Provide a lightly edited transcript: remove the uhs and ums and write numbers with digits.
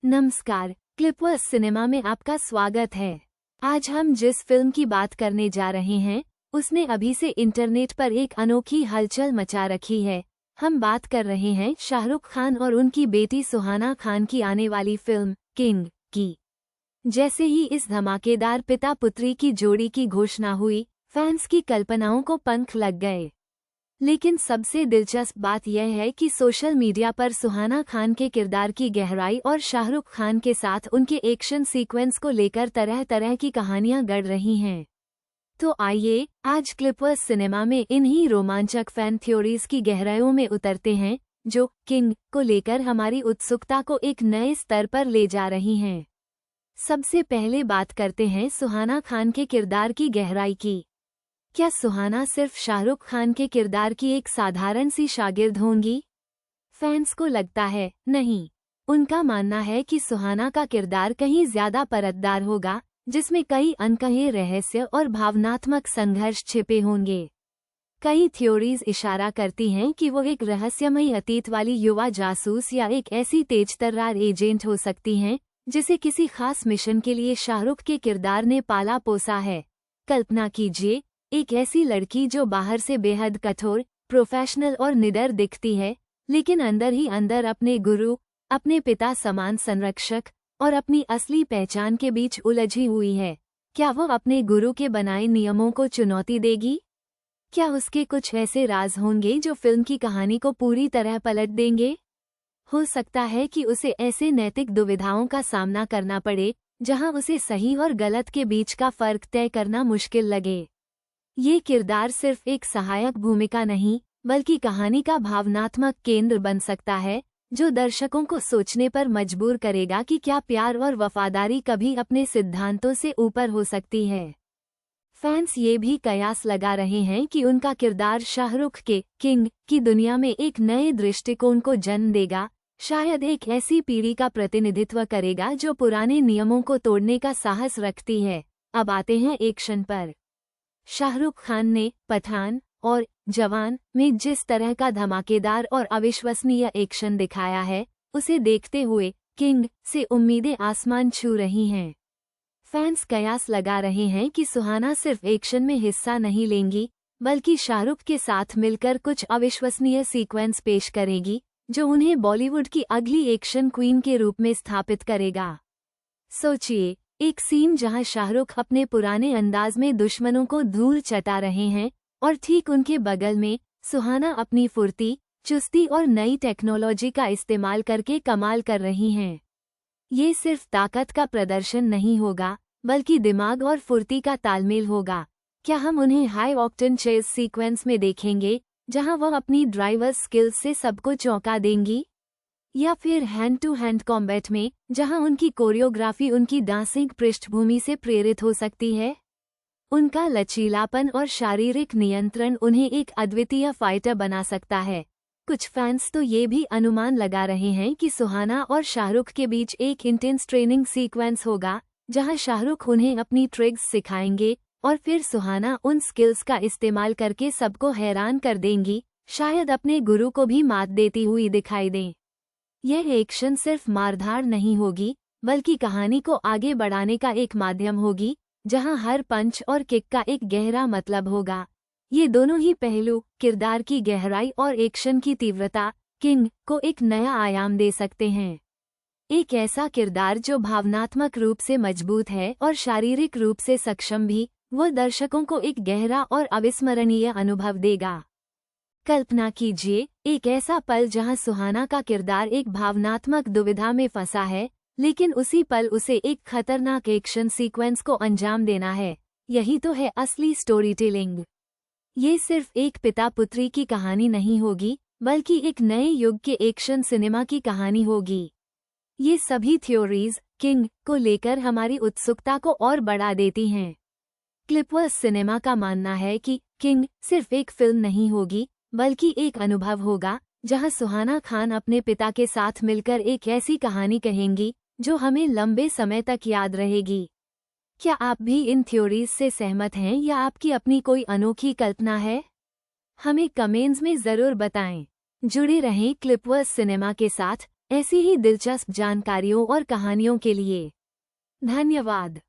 नमस्कार, क्लिपवर्स सिनेमा में आपका स्वागत है। आज हम जिस फिल्म की बात करने जा रहे हैं, उसने अभी से इंटरनेट पर एक अनोखी हलचल मचा रखी है। हम बात कर रहे हैं शाहरुख खान और उनकी बेटी सुहाना खान की आने वाली फिल्म किंग की। जैसे ही इस धमाकेदार पिता पुत्री की जोड़ी की घोषणा हुई, फैंस की कल्पनाओं को पंख लग गए। लेकिन सबसे दिलचस्प बात यह है कि सोशल मीडिया पर सुहाना खान के किरदार की गहराई और शाहरुख खान के साथ उनके एक्शन सीक्वेंस को लेकर तरह तरह की कहानियां गढ़ रही हैं। तो आइए आज क्लिपवर्स सिनेमा में इन्हीं रोमांचक फैन थ्योरीज की गहराइयों में उतरते हैं, जो किंग को लेकर हमारी उत्सुकता को एक नए स्तर पर ले जा रही हैं। सबसे पहले बात करते हैं सुहाना खान के किरदार की गहराई की। क्या सुहाना सिर्फ शाहरुख खान के किरदार की एक साधारण सी शागिर्द होंगी? फैंस को लगता है नहीं। उनका मानना है कि सुहाना का किरदार कहीं ज्यादा परतदार होगा, जिसमें कई अनकहे रहस्य और भावनात्मक संघर्ष छिपे होंगे। कई थ्योरीज इशारा करती हैं कि वो एक रहस्यमयी अतीत वाली युवा जासूस या एक ऐसी तेजतर्रार एजेंट हो सकती हैं, जिसे किसी खास मिशन के लिए शाहरुख के किरदार ने पाला पोसा है। कल्पना कीजिए, एक ऐसी लड़की जो बाहर से बेहद कठोर, प्रोफेशनल और निडर दिखती है, लेकिन अंदर ही अंदर अपने गुरु, अपने पिता समान संरक्षक और अपनी असली पहचान के बीच उलझी हुई है। क्या वो अपने गुरु के बनाए नियमों को चुनौती देगी? क्या उसके कुछ ऐसे राज होंगे जो फिल्म की कहानी को पूरी तरह पलट देंगे? हो सकता है कि उसे ऐसे नैतिक दुविधाओं का सामना करना पड़े, जहां उसे सही और गलत के बीच का फर्क तय करना मुश्किल लगे। ये किरदार सिर्फ एक सहायक भूमिका नहीं, बल्कि कहानी का भावनात्मक केंद्र बन सकता है, जो दर्शकों को सोचने पर मजबूर करेगा कि क्या प्यार और वफादारी कभी अपने सिद्धांतों से ऊपर हो सकती है। फैंस ये भी कयास लगा रहे हैं कि उनका किरदार शाहरुख के किंग की दुनिया में एक नए दृष्टिकोण को जन्म देगा, शायद एक ऐसी पीढ़ी का प्रतिनिधित्व करेगा जो पुराने नियमों को तोड़ने का साहस रखती है। अब आते हैं एक्शन पर। शाहरुख खान ने पठान और जवान में जिस तरह का धमाकेदार और अविश्वसनीय एक्शन दिखाया है, उसे देखते हुए किंग से उम्मीदें आसमान छू रही हैं। फैंस कयास लगा रहे हैं कि सुहाना सिर्फ एक्शन में हिस्सा नहीं लेंगी, बल्कि शाहरुख के साथ मिलकर कुछ अविश्वसनीय सीक्वेंस पेश करेगी, जो उन्हें बॉलीवुड की अगली एक्शन क्वीन के रूप में स्थापित करेगा। सोचिए, एक सीन जहां शाहरुख अपने पुराने अंदाज में दुश्मनों को धूल चटा रहे हैं और ठीक उनके बगल में सुहाना अपनी फुर्ती, चुस्ती और नई टेक्नोलॉजी का इस्तेमाल करके कमाल कर रही हैं। ये सिर्फ ताकत का प्रदर्शन नहीं होगा, बल्कि दिमाग और फुर्ती का तालमेल होगा। क्या हम उन्हें हाई ऑक्टेन चेज सीक्वेंस में देखेंगे, जहां वह अपनी ड्राइवर्स स्किल्स से सबको चौंका देंगी? या फिर हैंड टू हैंड कॉम्बैट में, जहां उनकी कोरियोग्राफी उनकी डांसिंग पृष्ठभूमि से प्रेरित हो सकती है? उनका लचीलापन और शारीरिक नियंत्रण उन्हें एक अद्वितीय फाइटर बना सकता है। कुछ फैंस तो ये भी अनुमान लगा रहे हैं कि सुहाना और शाहरुख के बीच एक इंटेंस ट्रेनिंग सीक्वेंस होगा, जहां शाहरुख उन्हें अपनी ट्रिक्स सिखाएंगे और फिर सुहाना उन स्किल्स का इस्तेमाल करके सबको हैरान कर देंगी, शायद अपने गुरु को भी मात देती हुई दिखाई दें। यह एक्शन सिर्फ मारधाड़ नहीं होगी, बल्कि कहानी को आगे बढ़ाने का एक माध्यम होगी, जहां हर पंच और किक का एक गहरा मतलब होगा। ये दोनों ही पहलू, किरदार की गहराई और एक्शन की तीव्रता, किंग को एक नया आयाम दे सकते हैं। एक ऐसा किरदार जो भावनात्मक रूप से मजबूत है और शारीरिक रूप से सक्षम भी, वो दर्शकों को एक गहरा और अविस्मरणीय अनुभव देगा। कल्पना कीजिए, एक ऐसा पल जहां सुहाना का किरदार एक भावनात्मक दुविधा में फंसा है, लेकिन उसी पल उसे एक खतरनाक एक्शन सीक्वेंस को अंजाम देना है। यही तो है असली स्टोरी टेलिंग। ये सिर्फ एक पिता पुत्री की कहानी नहीं होगी, बल्कि एक नए युग के एक्शन सिनेमा की कहानी होगी। ये सभी थ्योरीज किंग को लेकर हमारी उत्सुकता को और बढ़ा देती हैं। क्लिपवर्स सिनेमा का मानना है कि किंग सिर्फ एक फिल्म नहीं होगी, बल्कि एक अनुभव होगा, जहां सुहाना खान अपने पिता के साथ मिलकर एक ऐसी कहानी कहेंगी, जो हमें लंबे समय तक याद रहेगी। क्या आप भी इन थ्योरीज से सहमत हैं या आपकी अपनी कोई अनोखी कल्पना है? हमें कमेंट्स में ज़रूर बताएं। जुड़े रहें क्लिपवर्स सिनेमा के साथ ऐसी ही दिलचस्प जानकारियों और कहानियों के लिए धन्यवाद।